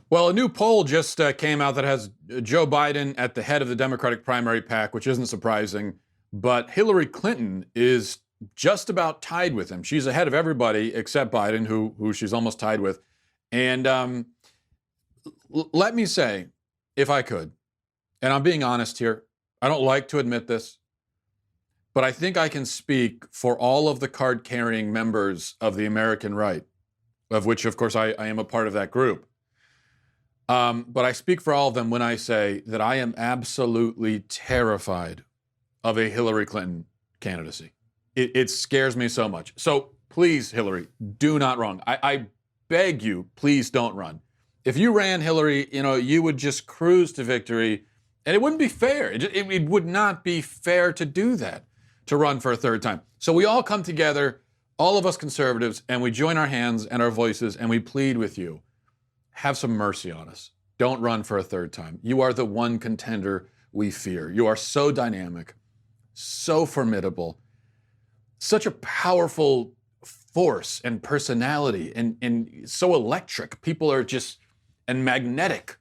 Well, a new poll just came out that has Joe Biden at the head of the Democratic primary pack, which isn't surprising. But Hillary Clinton is just about tied with him. She's ahead of everybody except Biden, who she's almost tied with. And let me say, if I could, and I'm being honest here, I don't like to admit this, but I think I can speak for all of the card-carrying members of the American right, of which, of course, I am a part of that group. But I speak for all of them when I say that I am absolutely terrified of a Hillary Clinton candidacy. It scares me so much. So please, Hillary, do not run. I beg you, please don't run. If you ran, Hillary, you would just cruise to victory, and it wouldn't be fair. It would not be fair to do that, to run for a third time. So we all come together, all of us conservatives, and we join our hands and our voices, and we plead with you. Have some mercy on us. Don't run for a third time. You are the one contender we fear. You are so dynamic, so formidable, such a powerful force and personality, and so electric. People are just, and magnetic.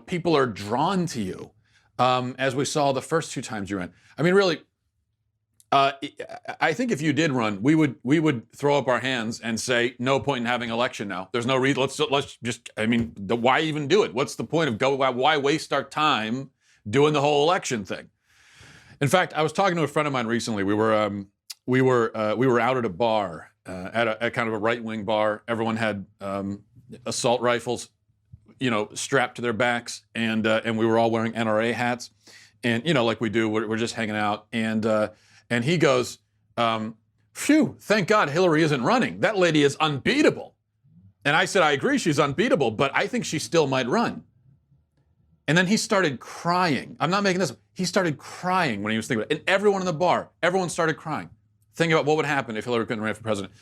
People are drawn to you, as we saw the first two times you ran. I mean, really, I think if you did run, we would throw up our hands and say, no point in having an election now. There's no reason. Let's just. I mean, why even do it? What's the point of why waste our time doing the whole election thing? In fact, I was talking to a friend of mine recently. We were out at a bar, at kind of a right-wing bar. Everyone had assault rifles, strapped to their backs, and we were all wearing NRA hats, and like we do, we're just hanging out, and he goes, phew, thank God Hillary isn't running. That lady is unbeatable. And I said, I agree, she's unbeatable, but I think she still might run. And then he started crying. I'm not making this up. He started crying when he was thinking about it. And everyone in the bar, everyone started crying, thinking about what would happen if Hillary Clinton ran for president.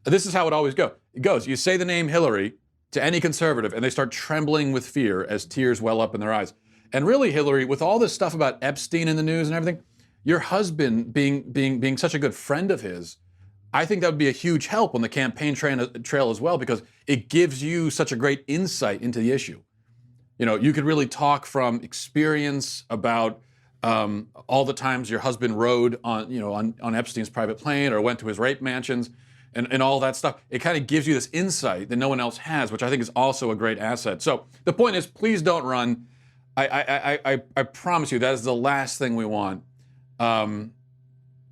This is how it always goes. It goes, you say the name Hillary to any conservative, and they start trembling with fear as tears well up in their eyes. And really, Hillary, with all this stuff about Epstein in the news and everything, your husband being such a good friend of his, I think that would be a huge help on the campaign trail as well, because it gives you such a great insight into the issue. You could really talk from experience about all the times your husband rode on Epstein's private plane or went to his rape mansions and all that stuff. It kind of gives you this insight that no one else has, which I think is also a great asset. So the point is, please don't run. I promise you that is the last thing we want. And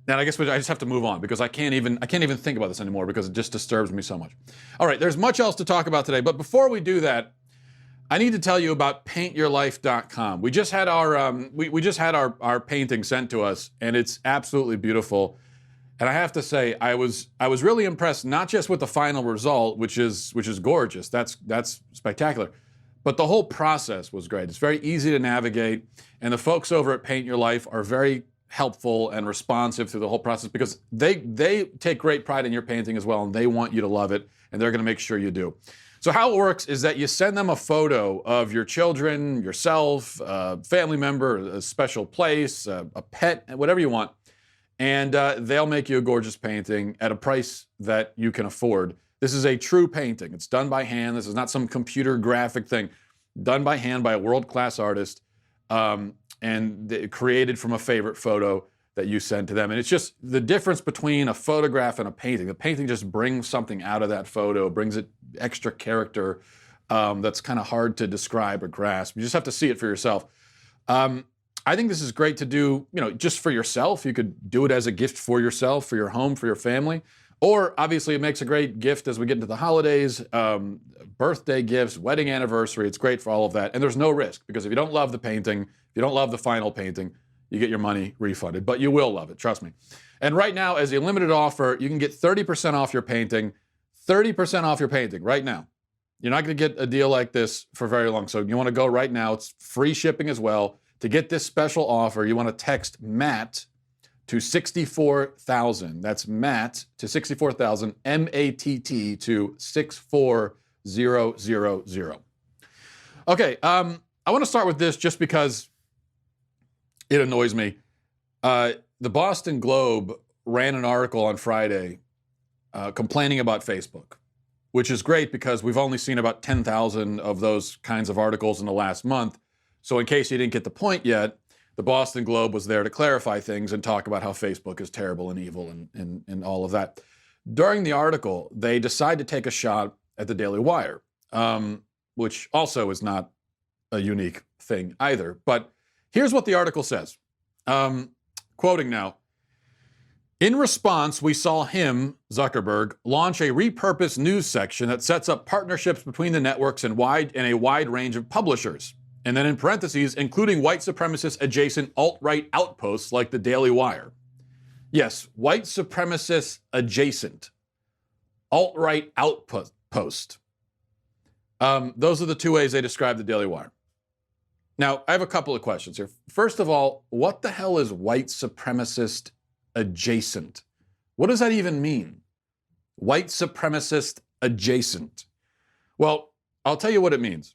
I guess I just have to move on because I can't even think about this anymore because it just disturbs me so much. All right, there's much else to talk about today, but before we do that, I need to tell you about paintyourlife.com. We just had our painting sent to us, and it's absolutely beautiful. And I have to say, I was really impressed, not just with the final result, which is gorgeous. That's spectacular. But the whole process was great. It's very easy to navigate, and the folks over at Paint Your Life are very helpful and responsive through the whole process because they take great pride in your painting as well, and they want you to love it, and they're going to make sure you do. So how it works is that you send them a photo of your children, yourself, a family member, a special place, a pet, whatever you want, and they'll make you a gorgeous painting at a price that you can afford. This is a true painting. It's done by hand. This is not some computer graphic thing. Done by hand by a world-class artist, and created from a favorite photo that you send to them. And it's just the difference between a photograph and a painting. The painting just brings something out of that photo, brings it extra character that's kind of hard to describe or grasp. You just have to see it for yourself. I think this is great to do, just for yourself. You could do it as a gift for yourself, for your home, for your family. Or obviously it makes a great gift as we get into the holidays, birthday gifts, wedding anniversary. It's great for all of that. And there's no risk because if you don't love the painting, if you don't love the final painting, you get your money refunded. But you will love it, trust me. And right now, as a limited offer, you can get 30% off your painting. 30% off your painting right now. You're not going to get a deal like this for very long. So you want to go right now. It's free shipping as well. To get this special offer, you want to text Matt to 64,000. That's Matt to 64,000, M-A-T-T to 64000. Okay, I want to start with this just because it annoys me. The Boston Globe ran an article on Friday complaining about Facebook. which is great because we've only seen about 10,000 of those kinds of articles in the last month. So in case you didn't get the point yet, the Boston Globe was there to clarify things and talk about how Facebook is terrible and evil and all of that. During the article, they decide to take a shot at the Daily Wire, which also is not a unique thing either. But here's what the article says. Quoting now, in response, we saw him, Zuckerberg, launch a repurposed news section that sets up partnerships between the networks and a wide range of publishers. And then in parentheses, including white supremacist adjacent alt-right outposts like the Daily Wire. Yes, white supremacist adjacent, alt-right outpost. Those are the two ways they describe the Daily Wire. Now, I have a couple of questions here. First of all, what the hell is white supremacist adjacent? What does that even mean? White supremacist adjacent. Well, I'll tell you what it means.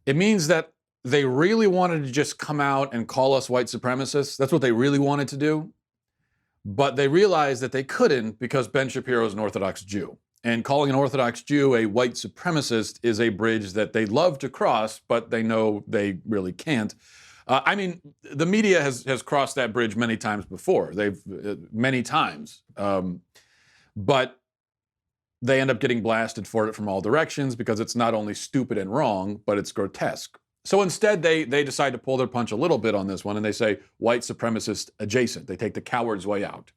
It means that they really wanted to just come out and call us white supremacists. That's what they really wanted to do. But they realized that they couldn't because Ben Shapiro is an Orthodox Jew. And calling an Orthodox Jew a white supremacist is a bridge that they'd love to cross, but they know they really can't. I mean, the media has crossed that bridge many times before. Many times. But they end up getting blasted for it from all directions because it's not only stupid and wrong, but it's grotesque. So instead, they decide to pull their punch a little bit on this one, and they say white supremacist adjacent. They take the coward's way out.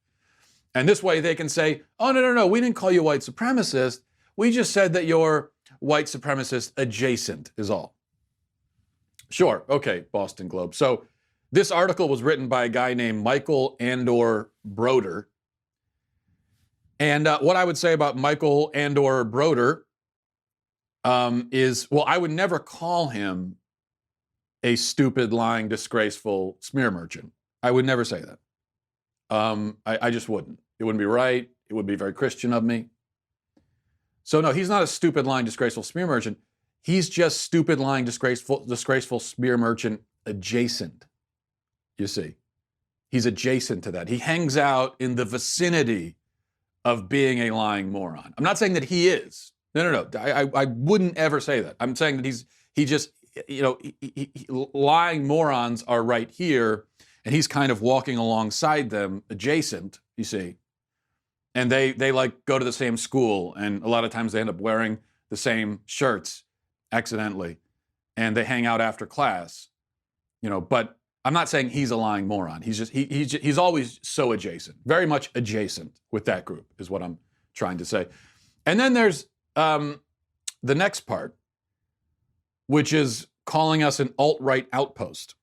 And this way they can say, oh, no, we didn't call you white supremacist. We just said that you're white supremacist adjacent is all. Sure, okay, Boston Globe. So this article was written by a guy named Michael Andor Broder. And what I would say about Michael Andor Broder is, well, I would never call him a stupid, lying, disgraceful smear merchant. I would never say that. I just wouldn't. It wouldn't be right. It would be very Christian of me. So no, he's not a stupid, lying, disgraceful smear merchant. He's just stupid, lying, disgraceful smear merchant adjacent. You see, he's adjacent to that. He hangs out in the vicinity of being a lying moron. I'm not saying that he is. No. I wouldn't ever say that. I'm saying that he just, lying morons are right here, and he's kind of walking alongside them, adjacent, you see. And they like go to the same school, and a lot of times they end up wearing the same shirts accidentally, and they hang out after class, but I'm not saying he's a lying moron. He's always so adjacent, very much adjacent with that group is what I'm trying to say. And then there's the next part, which is calling us an alt-right outpost.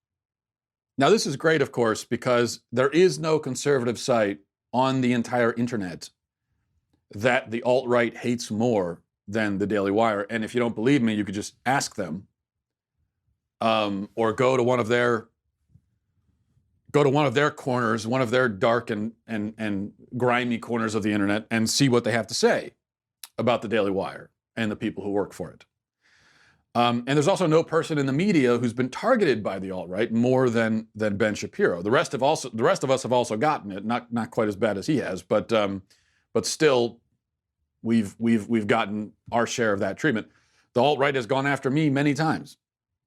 Now, this is great, of course, because there is no conservative site on the entire internet that the alt-right hates more than the Daily Wire. And if you don't believe me, you could just ask them, or go to one of their corners, one of their dark and grimy corners of the internet, and see what they have to say about the Daily Wire and the people who work for it. And there's also no person in the media who's been targeted by the alt-right more than Ben Shapiro. The rest of us have also gotten it, not quite as bad as he has, but still, we've gotten our share of that treatment. The alt-right has gone after me many times.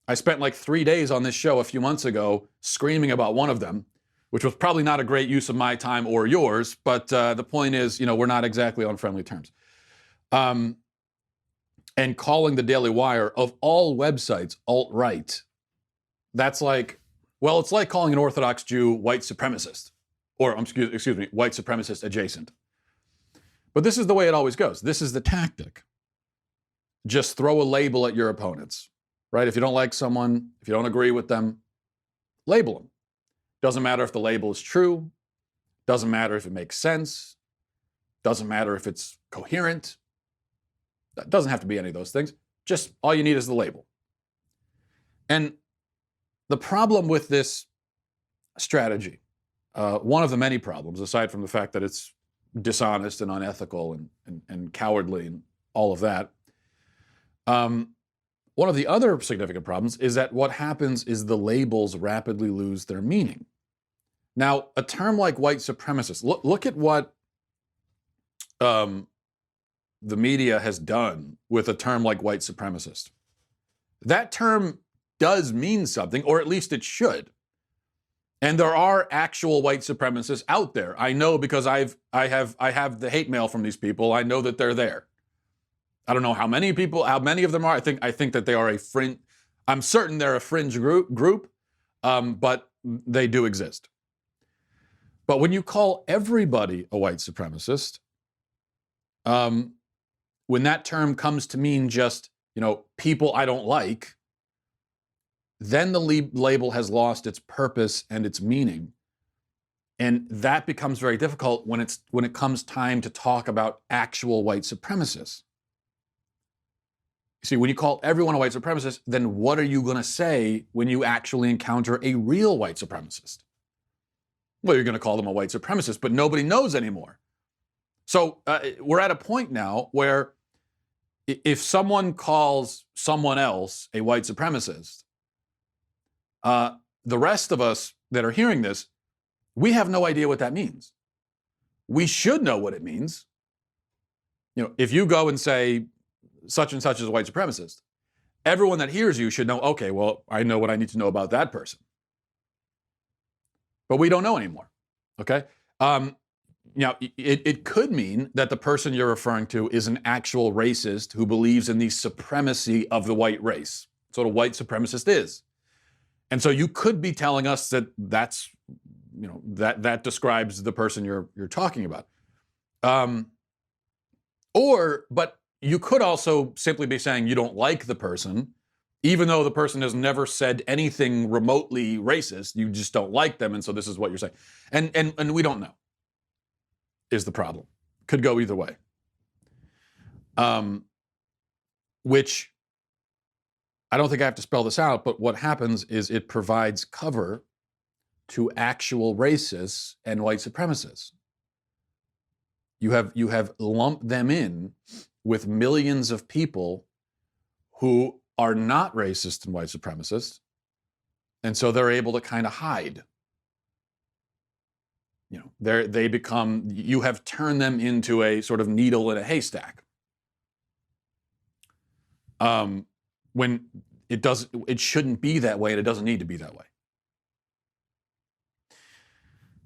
I spent like 3 days on this show a few months ago screaming about one of them, which was probably not a great use of my time or yours, but the point is, we're not exactly on friendly terms. And calling the Daily Wire, of all websites, alt-right, that's like, well, it's like calling an Orthodox Jew white supremacist, or excuse me, white supremacist adjacent. But this is the way it always goes. This is the tactic. Just throw a label at your opponents, right? If you don't like someone, if you don't agree with them, label them. Doesn't matter if the label is true. Doesn't matter if it makes sense. Doesn't matter if it's coherent. It doesn't have to be any of those things. Just all you need is the label. And the problem with this strategy, one of the many problems, aside from the fact that it's dishonest and unethical and cowardly and all of that, one of the other significant problems is that what happens is the labels rapidly lose their meaning. Now, a term like white supremacist, look at what the media has done with a term like white supremacist. That term does mean something, or at least it should. And there are actual white supremacists out there. I know because I have the hate mail from these people. I know that they're there. I don't know how many of them are. I think that they are a fringe. I'm certain they're a fringe group, but they do exist. But when you call everybody a white supremacist, when that term comes to mean just, people I don't like, then the label has lost its purpose and its meaning. And that becomes very difficult when it comes time to talk about actual white supremacists. See, when you call everyone a white supremacist, then what are you going to say when you actually encounter a real white supremacist? Well, you're going to call them a white supremacist, but nobody knows anymore. So we're at a point now where if someone calls someone else a white supremacist, the rest of us that are hearing this, we have no idea what that means. We should know what it means. If you go and say such and such is a white supremacist, everyone that hears you should know, okay, well, I know what I need to know about that person. But we don't know anymore, okay? It could mean that the person you're referring to is an actual racist who believes in the supremacy of the white race. That's what a white supremacist is. And so you could be telling us that that describes the person you're talking about. But you could also simply be saying you don't like the person, even though the person has never said anything remotely racist. You just don't like them, and so this is what you're saying. And we don't know, is the problem. Could go either way. Which, I don't think I have to spell this out, but what happens is it provides cover to actual racists and white supremacists. You have lumped them in with millions of people who are not racist and white supremacists, and so they're able to kind of hide. You have turned them into a sort of needle in a haystack. When it shouldn't be that way, and it doesn't need to be that way.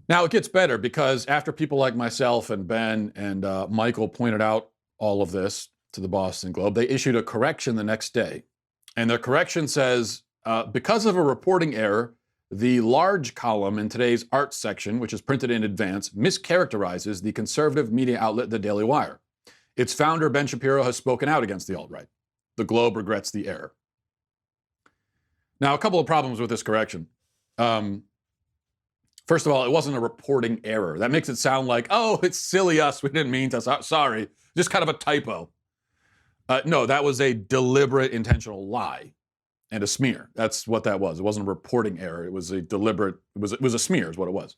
Now it gets better, because after people like myself and Ben and Michael pointed out all of this to the Boston Globe, they issued a correction the next day. And their correction says, because of a reporting error, the large column in today's arts section, which is printed in advance, mischaracterizes the conservative media outlet, The Daily Wire. Its founder, Ben Shapiro, has spoken out against the alt-right. The Globe regrets the error. Now, a couple of problems with this correction. First of all, it wasn't a reporting error. That makes it sound like, oh, it's silly us, we didn't mean to, sorry, just kind of a typo. No, that was a deliberate, intentional lie and a smear. That's what that was. It wasn't a reporting error. It was a deliberate, it was a smear is what it was.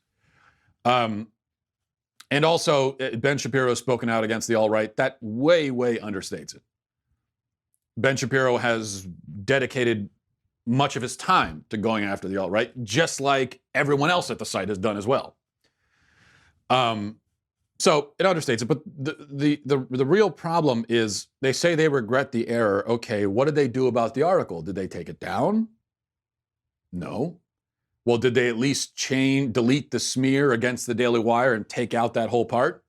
And also, Ben Shapiro has spoken out against the alt-right. That way, way understates it. Ben Shapiro has dedicated much of his time to going after the alt-right, just like everyone else at the site has done as well. So it understates it, but the real problem is they say they regret the error. Okay, what did they do about the article? Did they take it down? No. Well, did they at least delete the smear against the Daily Wire and take out that whole part?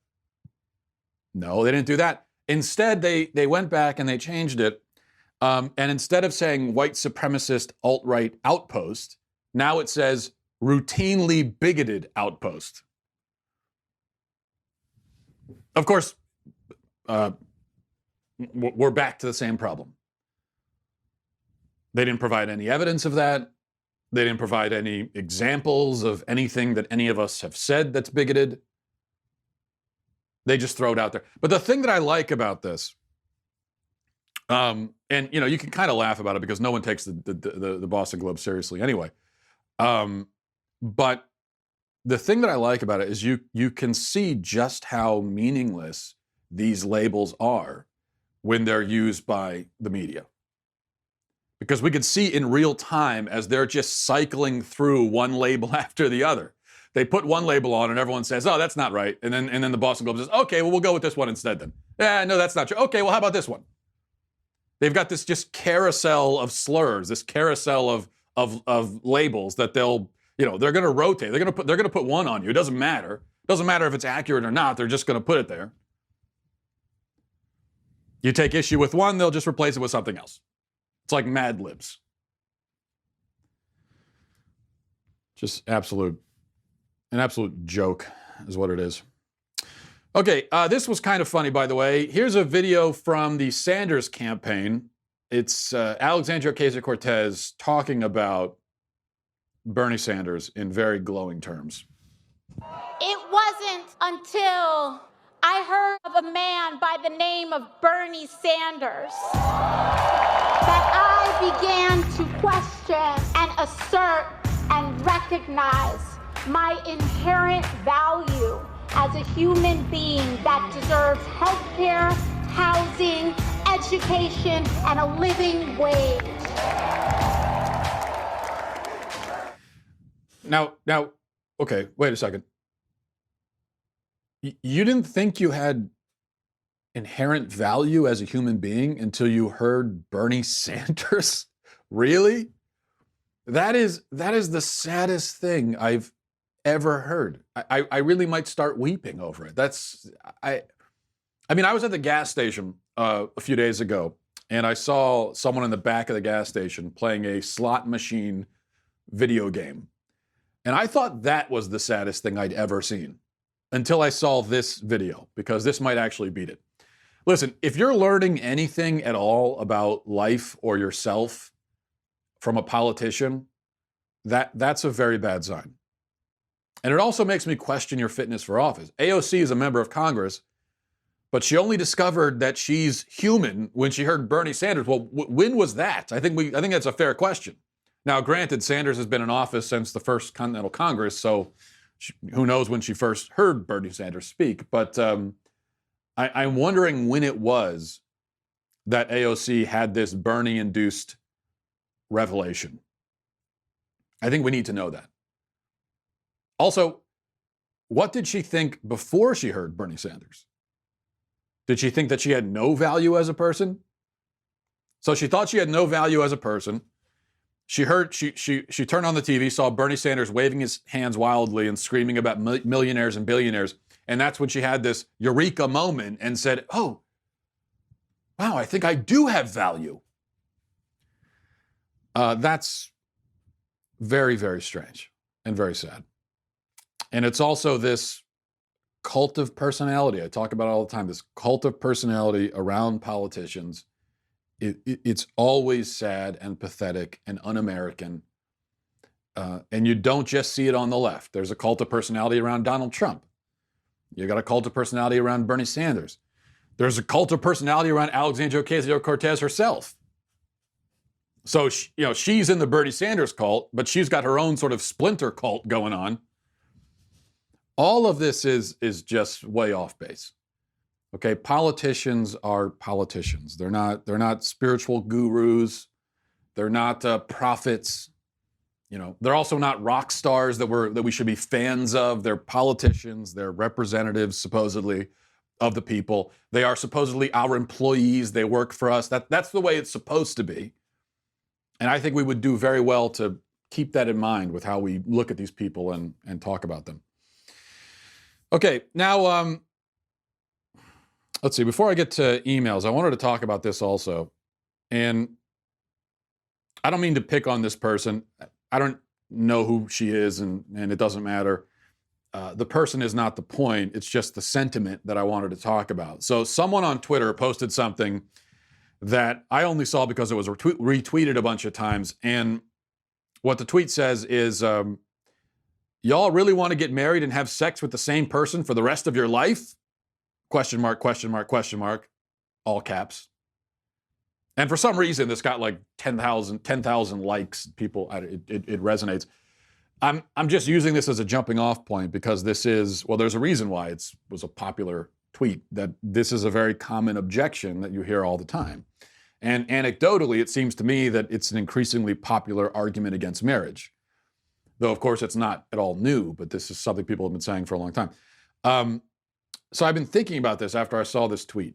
No, they didn't do that. Instead, they went back and they changed it. And instead of saying white supremacist alt-right outpost, now it says routinely bigoted outpost. Of course, we're back to the same problem. They didn't provide any evidence of that. They didn't provide any examples of anything that any of us have said that's bigoted. They just throw it out there. But the thing that I like about this, and you can kind of laugh about it because no one takes the Boston Globe seriously anyway. But the thing that I like about it is you can see just how meaningless these labels are when they're used by the media. Because we could see in real time as they're just cycling through one label after the other. They put one label on and everyone says, oh, that's not right. And then the Boston Globe says, okay, well, we'll go with this one instead then. Yeah, no, that's not true. Okay, well, how about this one? They've got this just carousel of slurs, this carousel of labels that they'll, they're going to rotate. They're going to put one on you. It doesn't matter. It doesn't matter if it's accurate or not. They're just going to put it there. You take issue with one, they'll just replace it with something else. It's like Mad Libs. Just an absolute joke is what it is. Okay, this was kind of funny, by the way. Here's a video from the Sanders campaign. It's Alexandria Ocasio-Cortez talking about Bernie Sanders in very glowing terms. It wasn't until I heard of a man by the name of Bernie Sanders that I began to question and assert and recognize my inherent value as a human being that deserves health care, housing, education, and a living wage. Now, okay, wait a second. You didn't think you had inherent value as a human being until you heard Bernie Sanders? Really? That is the saddest thing I've ever heard. I really might start weeping over it. I was at the gas station a few days ago, and I saw someone in the back of the gas station playing a slot machine video game. And I thought that was the saddest thing I'd ever seen until I saw this video, because this might actually beat it. Listen, if you're learning anything at all about life or yourself from a politician, that's a very bad sign. And it also makes me question your fitness for office. AOC is a member of Congress, but she only discovered that she's human when she heard Bernie Sanders. Well, when was that? I think that's a fair question. Now, granted, Sanders has been in office since the first Continental Congress, so who knows when she first heard Bernie Sanders speak. But I'm wondering when it was that AOC had this Bernie-induced revelation. I think we need to know that. Also, what did she think before she heard Bernie Sanders? Did she think that she had no value as a person? So she thought she had no value as a person. She turned on the TV, saw Bernie Sanders waving his hands wildly and screaming about millionaires and billionaires. And that's when she had this eureka moment and said, oh, wow, I think I do have value. That's very, very strange and very sad. And it's also this cult of personality. I talk about it all the time, this cult of personality around politicians. It's always sad and pathetic and un-American. And you don't just see it on the left. There's a cult of personality around Donald Trump. You got a cult of personality around Bernie Sanders. There's a cult of personality around Alexandria Ocasio-Cortez herself. So, she's in the Bernie Sanders cult, but she's got her own sort of splinter cult going on. All of this is just way off base. Okay, politicians are politicians. They're not spiritual gurus. They're not prophets. They're also not rock stars that we should be fans of. They're politicians. They're representatives, supposedly, of the people. They are supposedly our employees. They work for us. That's the way it's supposed to be. And I think we would do very well to keep that in mind with how we look at these people and talk about them. Okay, now, let's see. Before I get to emails, I wanted to talk about this also. And I don't mean to pick on this person. I don't know who she is, and it doesn't matter. The person is not the point. It's just the sentiment that I wanted to talk about. So someone on Twitter posted something that I only saw because it was retweeted a bunch of times. And what the tweet says is, y'all really want to get married and have sex with the same person for the rest of your life? Question mark, question mark, question mark, all caps. And for some reason, this got like 10,000 likes. People, it resonates. I'm just using this as a jumping off point because there's a reason why it was a popular tweet, that this is a very common objection that you hear all the time. And anecdotally, it seems to me that it's an increasingly popular argument against marriage. though of course it's not at all new, but this is something people have been saying for a long time. So I've been thinking about this after I saw this tweet.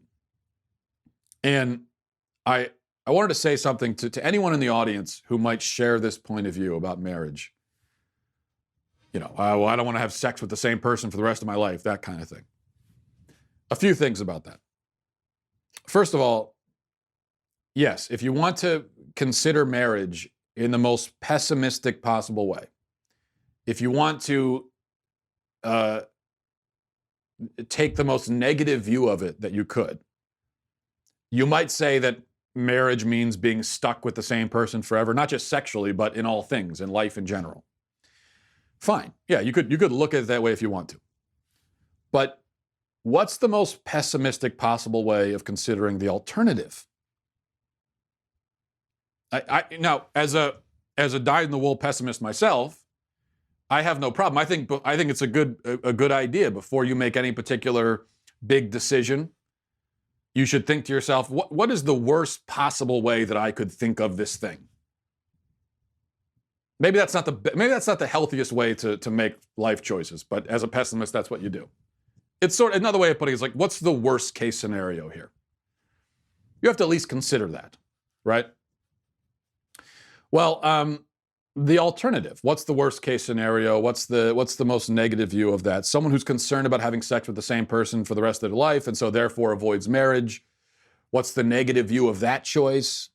And I wanted to say something to anyone in the audience who might share this point of view about marriage. You know, well, I don't want to have sex with the same person for the rest of my life, that kind of thing. A few things about that. First of all, yes, if you want to consider marriage in the most pessimistic possible way, if you want to take the most negative view of it that you could, you might say that marriage means being stuck with the same person forever, not just sexually, but in all things, in life in general. Fine. Yeah, you could look at it that way if you want to. But what's the most pessimistic possible way of considering the alternative? Now, as a dyed-in-the-wool pessimist myself, I have no problem. I think it's a good idea. Before you make any particular big decision, you should think to yourself, what is the worst possible way that I could think of this thing? Maybe that's not the healthiest way to make life choices, but as a pessimist, that's what you do. It's sort of another way of putting it is like, what's the worst case scenario here? You have to at least consider that, right? Well, the alternative. What's the worst case scenario? What's the most negative view of that? Someone who's concerned about having sex with the same person for the rest of their life and so therefore avoids marriage. What's the negative view of that choice?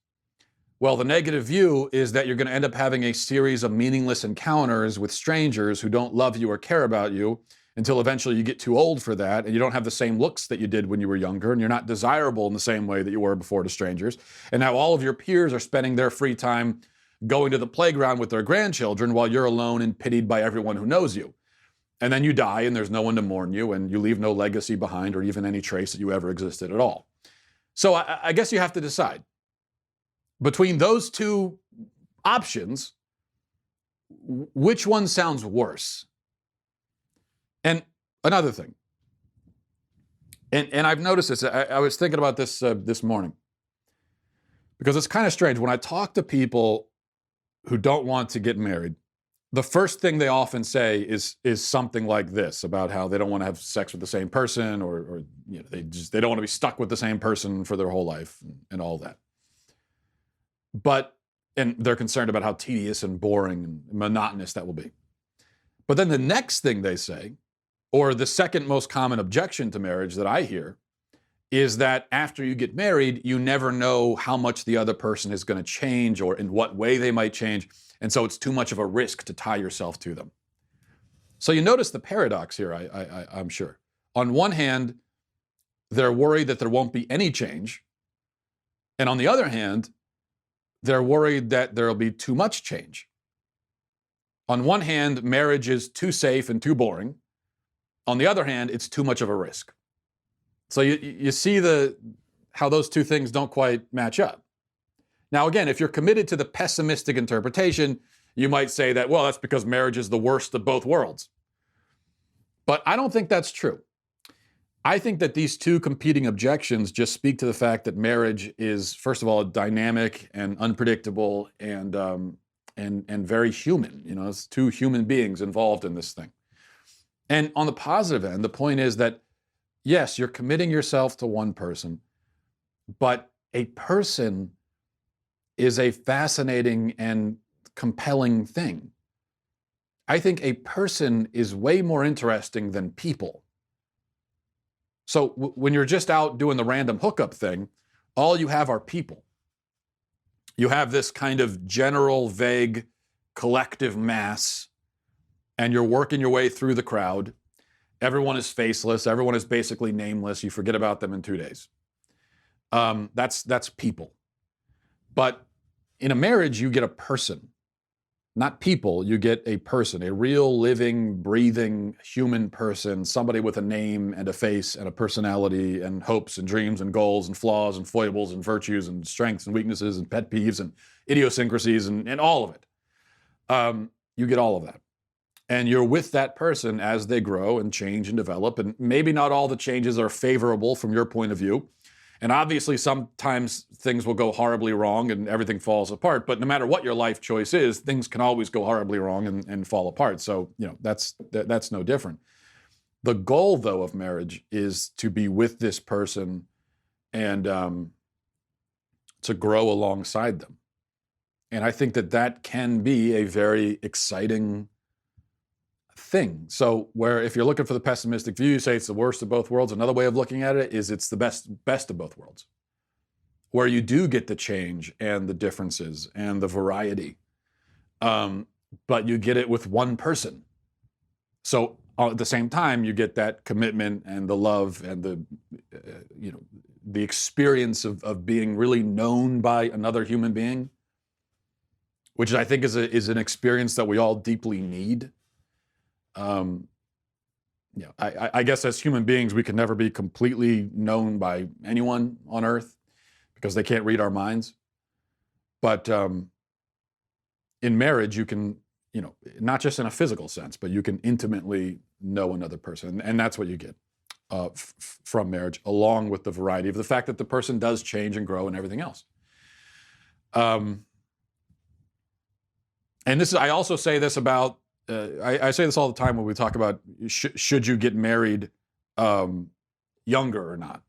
Well, the negative view is that you're going to end up having a series of meaningless encounters with strangers who don't love you or care about you until eventually you get too old for that and you don't have the same looks that you did when you were younger and you're not desirable in the same way that you were before to strangers. And now all of your peers are spending their free time going to the playground with their grandchildren while you're alone and pitied by everyone who knows you. And then you die and there's no one to mourn you and you leave no legacy behind or even any trace that you ever existed at all. So I guess you have to decide. Between those two options, which one sounds worse? And another thing, and I've noticed this, I was thinking about this this morning, because it's kind of strange. When I talk to people who don't want to get married, the first thing they often say is something like this about how they don't want to have sex with the same person, or you know, they don't want to be stuck with the same person for their whole life and all that. And they're concerned about how tedious and boring and monotonous that will be. But then the next thing they say, or the second most common objection to marriage that I hear, is that after you get married, you never know how much the other person is going to change or in what way they might change. And so it's too much of a risk to tie yourself to them. So you notice the paradox here, I'm sure. On one hand, they're worried that there won't be any change. And on the other hand, they're worried that there'll be too much change. On one hand, marriage is too safe and too boring. On the other hand, it's too much of a risk. So you see how those two things don't quite match up. Now, again, if you're committed to the pessimistic interpretation, you might say that, well, that's because marriage is the worst of both worlds. But I don't think that's true. I think that these two competing objections just speak to the fact that marriage is, first of all, dynamic and unpredictable and very human. You know, it's two human beings involved in this thing. And on the positive end, the point is that, yes, you're committing yourself to one person, but a person is a fascinating and compelling thing. I think a person is way more interesting than people. So when you're just out doing the random hookup thing, all you have are people. You have this kind of general, vague, collective mass, and you're working your way through the crowd. Everyone is faceless. Everyone is basically nameless. You forget about them in 2 days. That's people. But in a marriage, you get a person. Not people, you get a person, a real living, breathing human person, somebody with a name and a face and a personality and hopes and dreams and goals and flaws and foibles and virtues and strengths and weaknesses and pet peeves and idiosyncrasies and all of it. You get all of that. And you're with that person as they grow and change and develop. And maybe not all the changes are favorable from your point of view. And obviously, sometimes things will go horribly wrong and everything falls apart. But no matter what your life choice is, things can always go horribly wrong and fall apart. So, that's no different. The goal, though, of marriage is to be with this person and to grow alongside them. And I think that can be a very exciting thing. So where if you're looking for the pessimistic view, you say it's the worst of both worlds. Another way of looking at it is it's the best of both worlds, where you do get the change and the differences and the variety, but you get it with one person. So at the same time, you get that commitment and the love and the experience of being really known by another human being, which I think is an experience that we all deeply need. I guess as human beings, we can never be completely known by anyone on earth because they can't read our minds. But in marriage, you can, not just in a physical sense, but you can intimately know another person. And that's what you get from marriage, along with the variety of the fact that the person does change and grow and everything else. And I also say this about, I say this all the time when we talk about should you get married younger or not.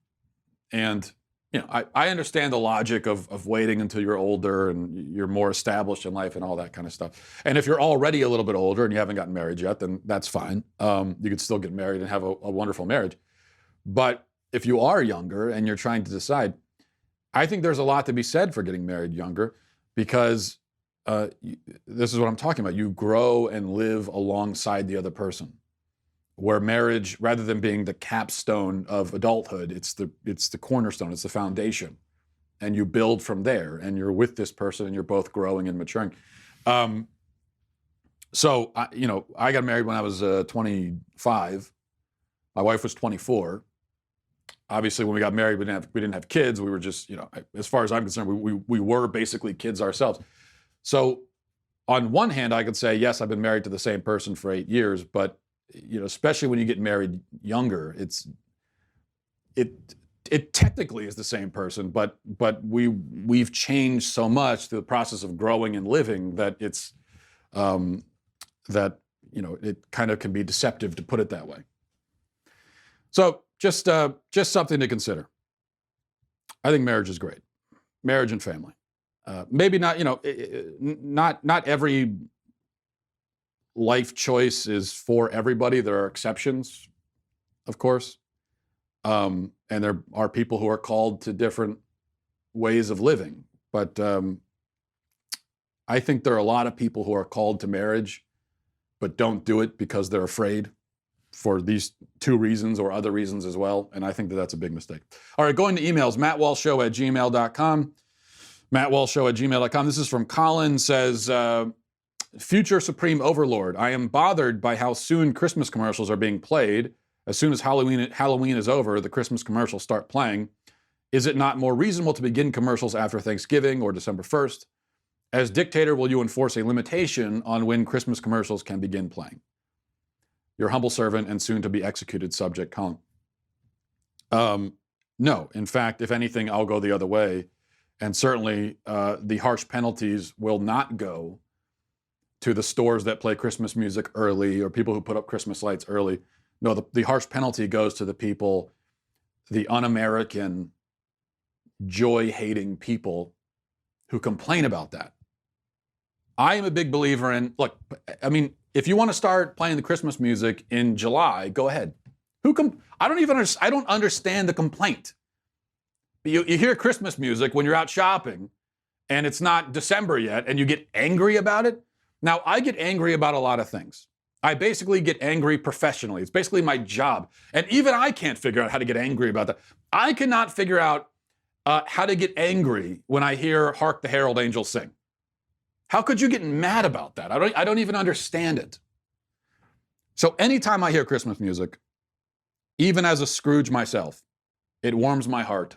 And I understand the logic of waiting until you're older and you're more established in life and all that kind of stuff. And if you're already a little bit older and you haven't gotten married yet, then that's fine. You could still get married and have a wonderful marriage. But if you are younger and you're trying to decide, I think there's a lot to be said for getting married younger, because this is what I'm talking about. You grow and live alongside the other person, where marriage, rather than being the capstone of adulthood, it's the cornerstone, it's the foundation. And you build from there, and you're with this person and you're both growing and maturing. So I got married when I was 25. My wife was 24. Obviously, when we got married, we didn't have kids. We were just, as far as I'm concerned, we were basically kids ourselves. So on one hand, I could say, yes, I've been married to the same person for 8 years, but especially when you get married younger, it technically is the same person, but we've changed so much through the process of growing and living that it's it kind of can be deceptive to put it that way. So just something to consider. I think marriage is great, marriage and family. Maybe not, not every life choice is for everybody. There are exceptions, of course. And there are people who are called to different ways of living. But I think there are a lot of people who are called to marriage, but don't do it because they're afraid for these two reasons or other reasons as well. And I think that's a big mistake. All right, going to emails, mattwalshshow@gmail.com. mattwalshshow@gmail.com. This is from Colin, says, future Supreme Overlord, I am bothered by how soon Christmas commercials are being played. As soon as Halloween is over, the Christmas commercials start playing. Is it not more reasonable to begin commercials after Thanksgiving or December 1st? As dictator, will you enforce a limitation on when Christmas commercials can begin playing? Your humble servant and soon to be executed subject, Colin. No, in fact, if anything, I'll go the other way. And certainly the harsh penalties will not go to the stores that play Christmas music early or people who put up Christmas lights early. No, the harsh penalty goes to the people, the un-American, joy-hating people who complain about that. I am a big believer in, look, I mean, if you want to start playing the Christmas music in July, go ahead. I don't understand the complaint. You hear Christmas music when you're out shopping and it's not December yet and you get angry about it. Now, I get angry about a lot of things. I basically get angry professionally. It's basically my job. And even I can't figure out how to get angry about that. I cannot figure out how to get angry when I hear Hark the Herald Angels Sing. How could you get mad about that? I don't even understand it. So anytime I hear Christmas music, even as a Scrooge myself, it warms my heart.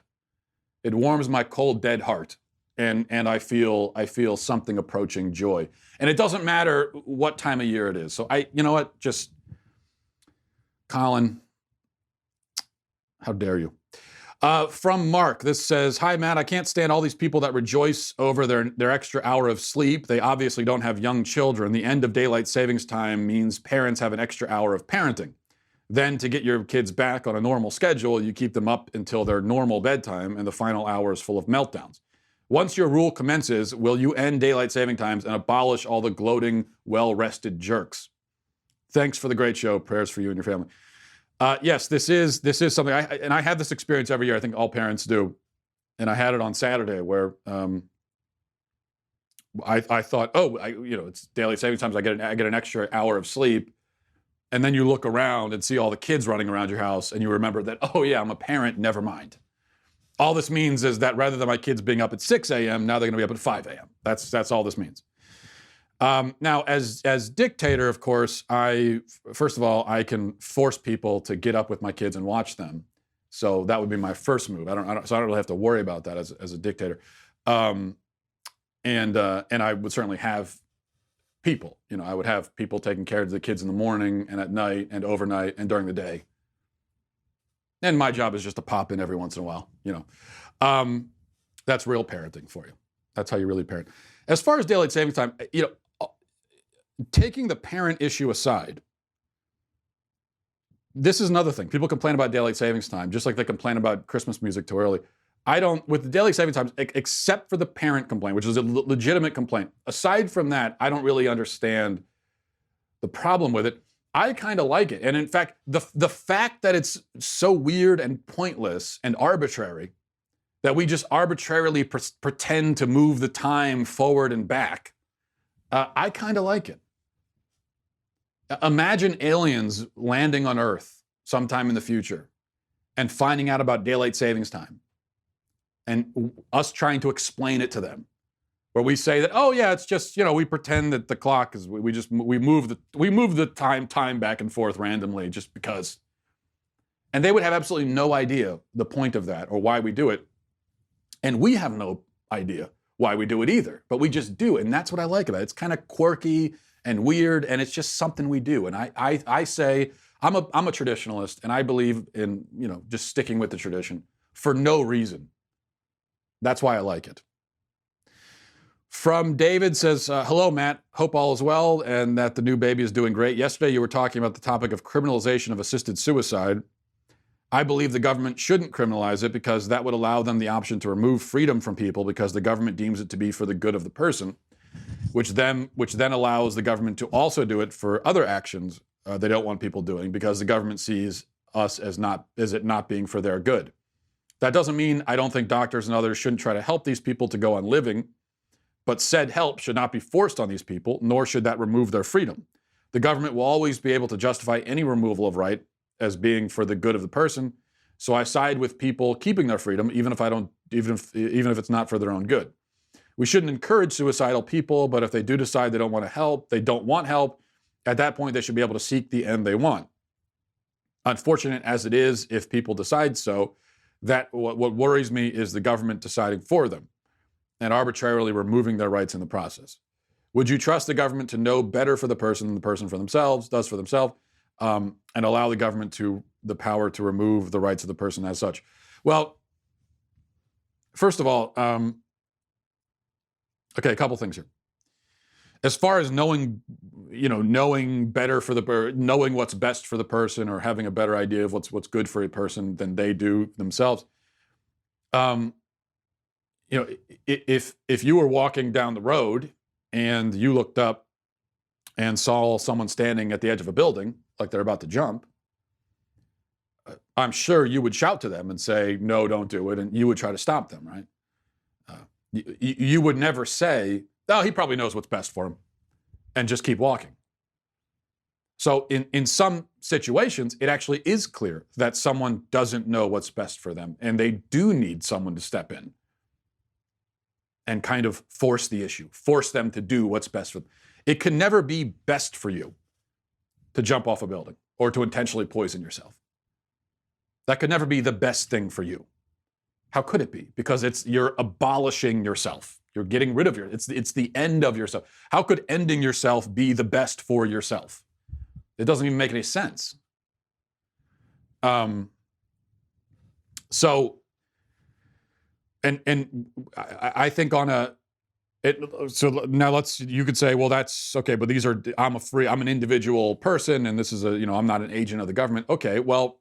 It warms my cold, dead heart. And I feel something approaching joy. And it doesn't matter what time of year it is. So you know what? Just, Colin, how dare you? From Mark, this says, "Hi, Matt. I can't stand all these people that rejoice over their extra hour of sleep. They obviously don't have young children. The end of daylight savings time means parents have an extra hour of parenting. Then to get your kids back on a normal schedule, you keep them up until their normal bedtime, and the final hour is full of meltdowns. Once your rule commences, will you end daylight saving times and abolish all the gloating, well-rested jerks? Thanks for the great show. Prayers for you and your family." Yes, this is something, and I have this experience every year. I think all parents do, and I had it on Saturday where I thought, it's daylight saving times. I get an extra hour of sleep, and then you look around and see all the kids running around your house, and you remember that, oh yeah, I'm a parent. Never mind. All this means is that rather than my kids being up at 6 a.m., now they're going to be up at 5 a.m. That's all this means. Now, as dictator, of course, first of all, I can force people to get up with my kids and watch them. So that would be my first move. So I don't really have to worry about that as a dictator. And I would certainly have people. I would have people taking care of the kids in the morning and at night and overnight and during the day. And my job is just to pop in every once in a while. That's real parenting for you. That's how you really parent. As far as daylight savings time, taking the parent issue aside, this is another thing. People complain about daylight savings time, just like they complain about Christmas music too early. With the daylight savings times, except for the parent complaint, which is a legitimate complaint, aside from that, I don't really understand the problem with it. I kind of like it. And in fact, the fact that it's so weird and pointless and arbitrary, that we just arbitrarily pretend to move the time forward and back, I kind of like it. Imagine aliens landing on Earth sometime in the future and finding out about daylight savings time and us trying to explain it to them, where we say that, oh yeah, it's just, we pretend that the clock is, we move the time back and forth randomly just because. And they would have absolutely no idea the point of that or why we do it. And we have no idea why we do it either, but we just do it. And that's what I like about it. It's kind of quirky and weird, and it's just something we do. And I say, I'm a traditionalist, and I believe in, just sticking with the tradition for no reason. That's why I like it. From David says, "Hello, Matt. Hope all is well and that the new baby is doing great. Yesterday you were talking about the topic of criminalization of assisted suicide. I believe the government shouldn't criminalize it because that would allow them the option to remove freedom from people because the government deems it to be for the good of the person, which then allows the government to also do it for other actions they don't want people doing because the government sees us as it not being for their good. That doesn't mean I don't think doctors and others shouldn't try to help these people to go on living, but said help should not be forced on these people, nor should that remove their freedom. The government will always be able to justify any removal of right as being for the good of the person. So I side with people keeping their freedom, even if it's not for their own good. We shouldn't encourage suicidal people, but if they do decide they don't want help, at that point they should be able to seek the end they want. Unfortunate as it is, if people decide so, what worries me is the government deciding for them and arbitrarily removing their rights in the process. Would you trust the government to know better for the person than the person does for themselves? And allow the government the power to remove the rights of the person as such? Well, first of all, a couple things here. As far as knowing what's best for the person or having a better idea of what's good for a person than they do themselves, if you were walking down the road and you looked up and saw someone standing at the edge of a building, like they're about to jump, I'm sure you would shout to them and say, no, don't do it. And you would try to stop them, right? You would never say, oh, he probably knows what's best for him, and just keep walking. So in some situations, it actually is clear that someone doesn't know what's best for them, and they do need someone to step in and kind of force the issue, force them to do what's best for them. It can never be best for you to jump off a building or to intentionally poison yourself. That could never be the best thing for you. How could it be? Because you're abolishing yourself. You're getting rid of it's the end of yourself. How could ending yourself be the best for yourself? It doesn't even make any sense. So And I think on a it. So now you could say, well, that's okay, but I'm an individual person, and this is I'm not an agent of the government. Okay, well,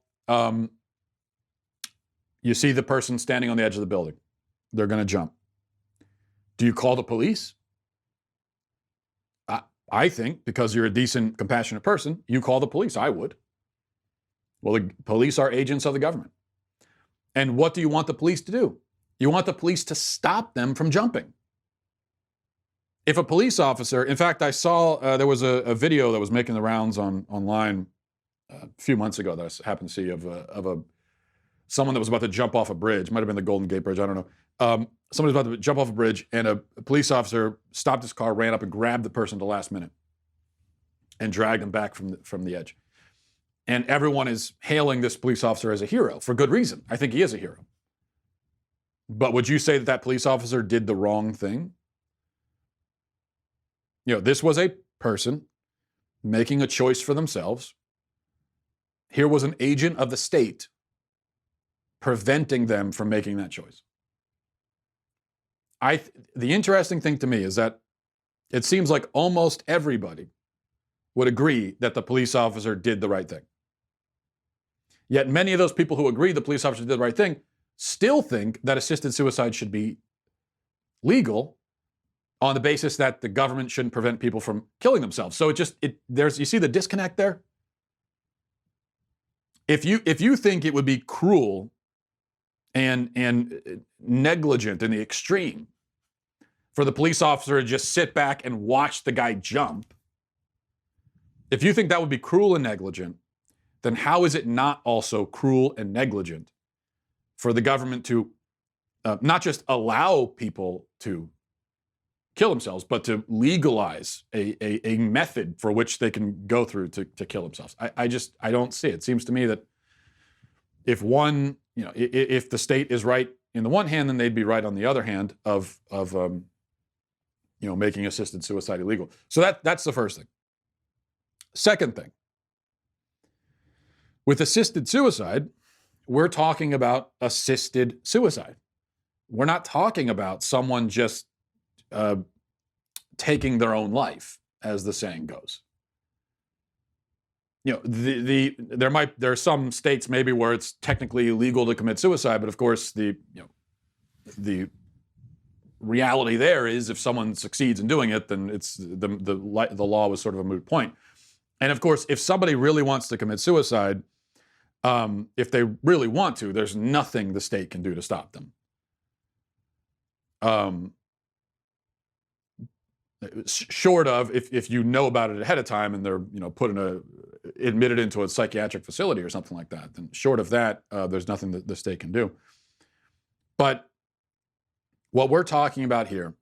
you see the person standing on the edge of the building, they're going to jump. Do you call the police? I think because you're a decent, compassionate person, you call the police. I would. Well, the police are agents of the government. And what do you want the police to do? You want the police to stop them from jumping. If a police officer, in fact, I saw there was a video that was making the rounds online a few months ago that I happened to see of someone that was about to jump off a bridge. Might have been the Golden Gate Bridge. I don't know. Somebody was about to jump off a bridge, and a police officer stopped his car, ran up, and grabbed the person at the last minute, and dragged him back from the edge. And everyone is hailing this police officer as a hero for good reason. I think he is a hero. But would you say that police officer did the wrong thing? This was a person making a choice for themselves. Here was an agent of the state preventing them from making that choice. The interesting thing to me is that it seems like almost everybody would agree that the police officer did the right thing. Yet many of those people who agree the police officer did the right thing still think that assisted suicide should be legal on the basis that the government shouldn't prevent people from killing themselves. So you see the disconnect there? If you think it would be cruel and negligent in the extreme for the police officer to just sit back and watch the guy jump, if you think that would be cruel and negligent, then how is it not also cruel and negligent for the government to not just allow people to kill themselves, but to legalize a method for which they can go through to kill themselves? I don't see it. It seems to me that if the state is right in the one hand, then they'd be right on the other hand of making assisted suicide illegal. So that's the first thing. Second thing, with assisted suicide, we're talking about assisted suicide. We're not talking about someone just taking their own life, as the saying goes. There are some states maybe where it's technically illegal to commit suicide, but of course the reality there is if someone succeeds in doing it, then it's the law was sort of a moot point. And of course, if somebody really wants to commit suicide, if they really want to, there's nothing the state can do to stop them. Short of if you know about it ahead of time and they're admitted into a psychiatric facility or something like that, then short of that, there's nothing that the state can do. But what we're talking about here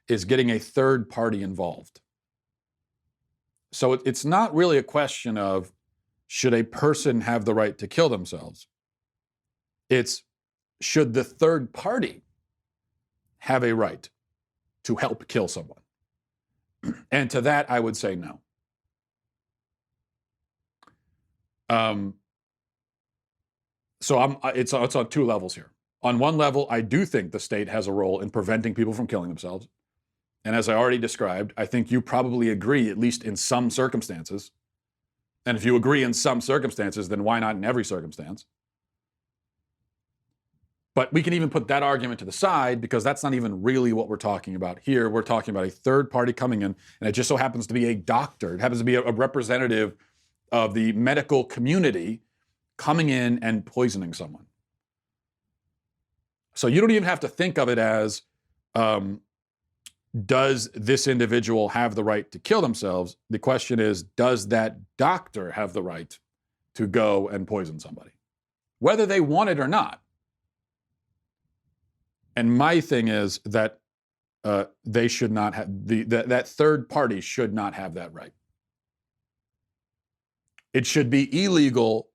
is getting a third party involved. So it's not really a question of should a person have the right to kill themselves. It's should the third party have a right to help kill someone? And to that, I would say no. So it's on two levels here. On one level, I do think the state has a role in preventing people from killing themselves. And as I already described, I think you probably agree, at least in some circumstances. And if you agree in some circumstances, then why not in every circumstance? But we can even put that argument to the side because that's not even really what we're talking about here. We're talking about a third party coming in, and it just so happens to be a doctor. It happens to be a representative of the medical community coming in and poisoning someone. So you don't even have to think of it as, does this individual have the right to kill themselves? The question is, does that doctor have the right to go and poison somebody? Whether they want it or not. And my thing is that they should not have, that third party should not have that right. It should be illegal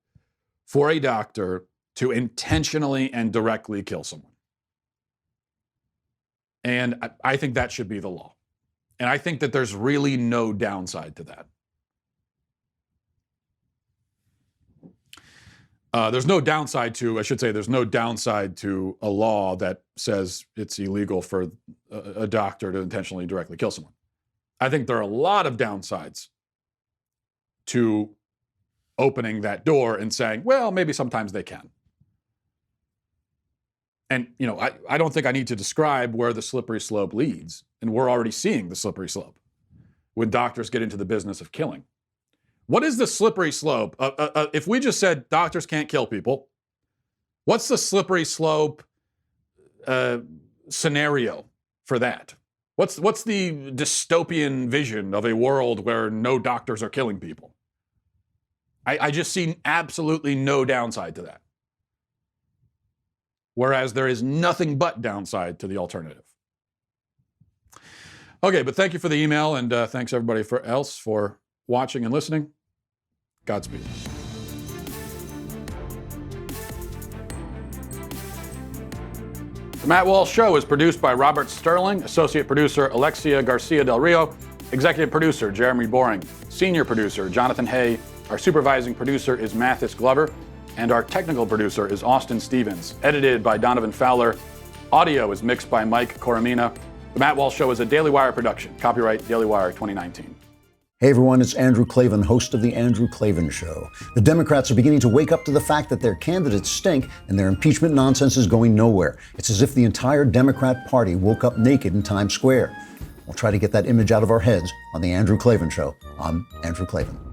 for a doctor to intentionally and directly kill someone. And I think that should be the law. And I think that there's really no downside to that. There's no downside to, I should say, there's no downside to a law that says it's illegal for a doctor to intentionally directly kill someone. I think there are a lot of downsides to opening that door and saying, well, maybe sometimes they can. And, you know, I don't think I need to describe where the slippery slope leads. And we're already seeing the slippery slope when doctors get into the business of killing. What is the slippery slope? If we just said doctors can't kill people, what's the slippery slope scenario for that? What's the dystopian vision of a world where no doctors are killing people? I just see absolutely no downside to that. Whereas there is nothing but downside to the alternative. Okay, but thank you for the email, and thanks everybody else for watching and listening. Godspeed. The Matt Walsh Show is produced by Robert Sterling, associate producer Alexia Garcia Del Rio, executive producer Jeremy Boring, senior producer Jonathan Hay, our supervising producer is Mathis Glover, and our technical producer is Austin Stevens, edited by Donovan Fowler. Audio is mixed by Mike Coromina. The Matt Walsh Show is a Daily Wire production. Copyright Daily Wire 2019. Hey everyone, it's Andrew Klavan, host of The Andrew Klavan Show. The Democrats are beginning to wake up to the fact that their candidates stink and their impeachment nonsense is going nowhere. It's as if the entire Democrat Party woke up naked in Times Square. We'll try to get that image out of our heads on The Andrew Klavan Show. I'm Andrew Klavan.